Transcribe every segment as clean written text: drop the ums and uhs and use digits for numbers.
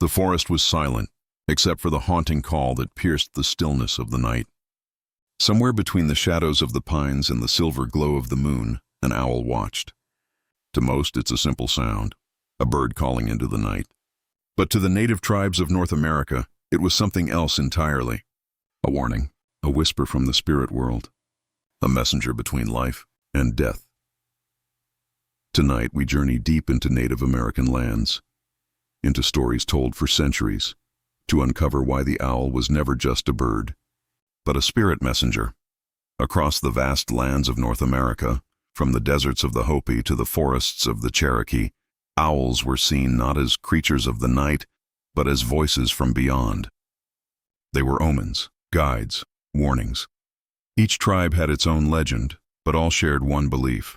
The forest was silent, except for the haunting call that pierced the stillness of the night. Somewhere between the shadows of the pines and the silver glow of the moon, an owl watched. To most, it's a simple sound, a bird calling into the night. But to the native tribes of North America, it was something else entirely. A warning, a whisper from the spirit world, a messenger between life and death. Tonight we journey deep into Native American lands, into stories told for centuries, to uncover why the owl was never just a bird, but a spirit messenger. Across the vast lands of North America, from the deserts of the Hopi to the forests of the Cherokee, owls were seen not as creatures of the night, but as voices from beyond. They were omens, guides, warnings. Each tribe had its own legend, but all shared one belief.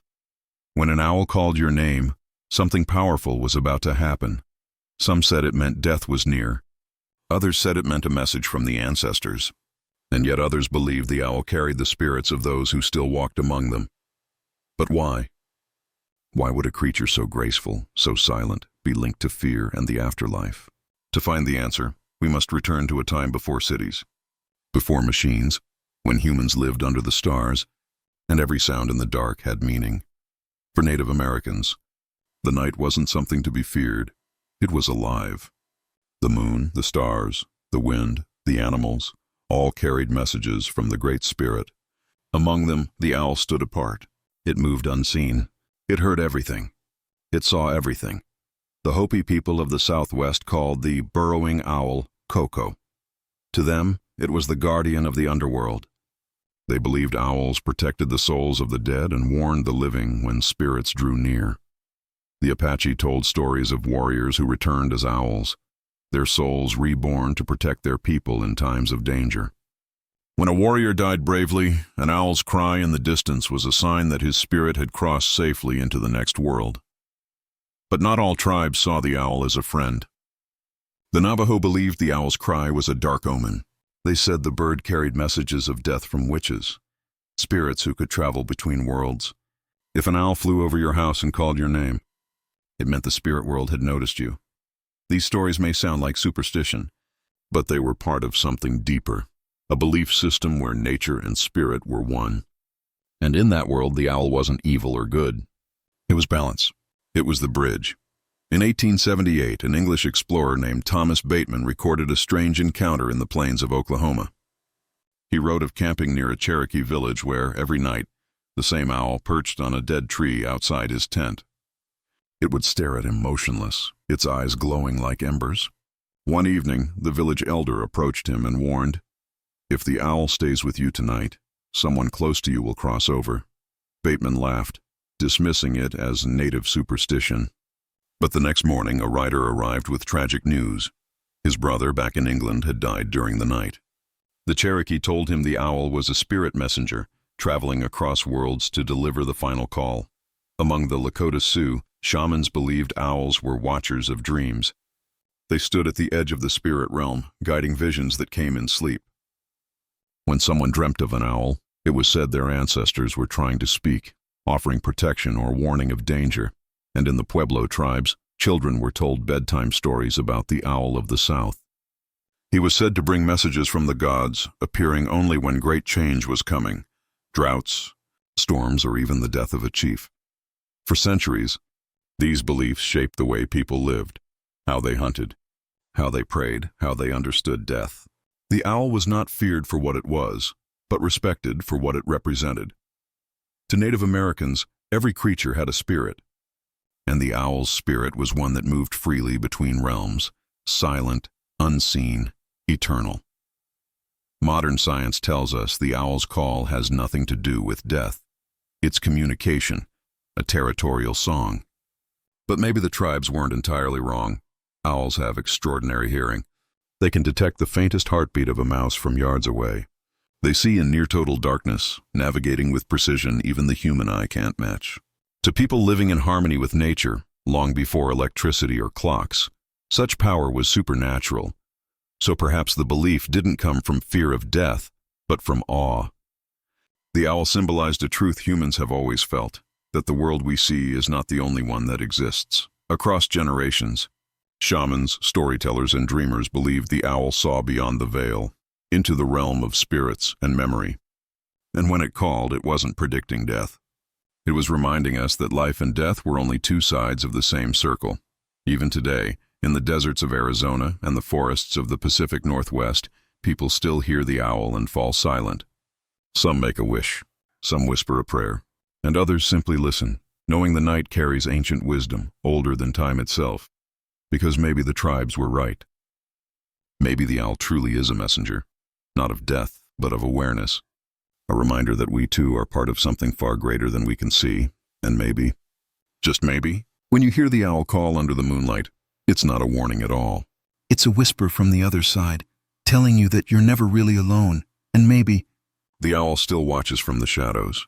When an owl called your name, something powerful was about to happen. Some said it meant death was near. Others said it meant a message from the ancestors. And yet others believed the owl carried the spirits of those who still walked among them. But why? Why would a creature so graceful, so silent, be linked to fear and the afterlife? To find the answer, we must return to a time before cities, before machines, when humans lived under the stars, and every sound in the dark had meaning. For Native Americans, the night wasn't something to be feared, it was alive. The moon, the stars, the wind, the animals, all carried messages from the Great Spirit. Among them, the owl stood apart. It moved unseen. It heard everything. It saw everything. The Hopi people of the Southwest called the burrowing owl Koko. To them, it was the guardian of the underworld. They believed owls protected the souls of the dead and warned the living when spirits drew near. The Apache told stories of warriors who returned as owls, their souls reborn to protect their people in times of danger. When a warrior died bravely, an owl's cry in the distance was a sign that his spirit had crossed safely into the next world. But not all tribes saw the owl as a friend. The Navajo believed the owl's cry was a dark omen. They said the bird carried messages of death from witches, spirits who could travel between worlds. If an owl flew over your house and called your name, it meant the spirit world had noticed you. These stories may sound like superstition, but they were part of something deeper, a belief system where nature and spirit were one. And in that world, the owl wasn't evil or good. It was balance. It was the bridge. In 1878, an English explorer named Thomas Bateman recorded a strange encounter in the plains of Oklahoma. He wrote of camping near a Cherokee village where, every night, the same owl perched on a dead tree outside his tent. It would stare at him motionless, its eyes glowing like embers. One evening, the village elder approached him and warned, "If the owl stays with you tonight, someone close to you will cross over." Bateman laughed, dismissing it as native superstition. But the next morning, a rider arrived with tragic news. His brother, back in England, had died during the night. The Cherokee told him the owl was a spirit messenger, traveling across worlds to deliver the final call. Among the Lakota Sioux, shamans believed owls were watchers of dreams. They stood at the edge of the spirit realm, guiding visions that came in sleep. When someone dreamt of an owl, it was said their ancestors were trying to speak, offering protection or warning of danger. And in the Pueblo tribes, children were told bedtime stories about the owl of the South. He was said to bring messages from the gods, appearing only when great change was coming, droughts, storms, or even the death of a chief. For centuries, these beliefs shaped the way people lived, how they hunted, how they prayed, how they understood death. The owl was not feared for what it was, but respected for what it represented. To Native Americans, every creature had a spirit. And the owl's spirit was one that moved freely between realms, silent, unseen, eternal. Modern science tells us the owl's call has nothing to do with death. It's communication, a territorial song. But maybe the tribes weren't entirely wrong. Owls have extraordinary hearing. They can detect the faintest heartbeat of a mouse from yards away. They see in near-total darkness, navigating with precision even the human eye can't match. To people living in harmony with nature, long before electricity or clocks, such power was supernatural. So perhaps the belief didn't come from fear of death, but from awe. The owl symbolized a truth humans have always felt, that the world we see is not the only one that exists. Across generations, Shamans, storytellers, and dreamers believed the owl saw beyond the veil, into the realm of spirits and memory. And when it called, it wasn't predicting death. It was reminding us that life and death were only two sides of the same circle. Even today, in the deserts of Arizona and the forests of the Pacific Northwest, people still hear the owl and fall silent. Some make a wish, some whisper a prayer, and others simply listen, knowing the night carries ancient wisdom, older than time itself. Because maybe the tribes were right. Maybe the owl truly is a messenger, not of death, but of awareness. A reminder that we too are part of something far greater than we can see, and maybe, just maybe, when you hear the owl call under the moonlight, it's not a warning at all. It's a whisper from the other side, telling you that you're never really alone, and maybe the owl still watches from the shadows,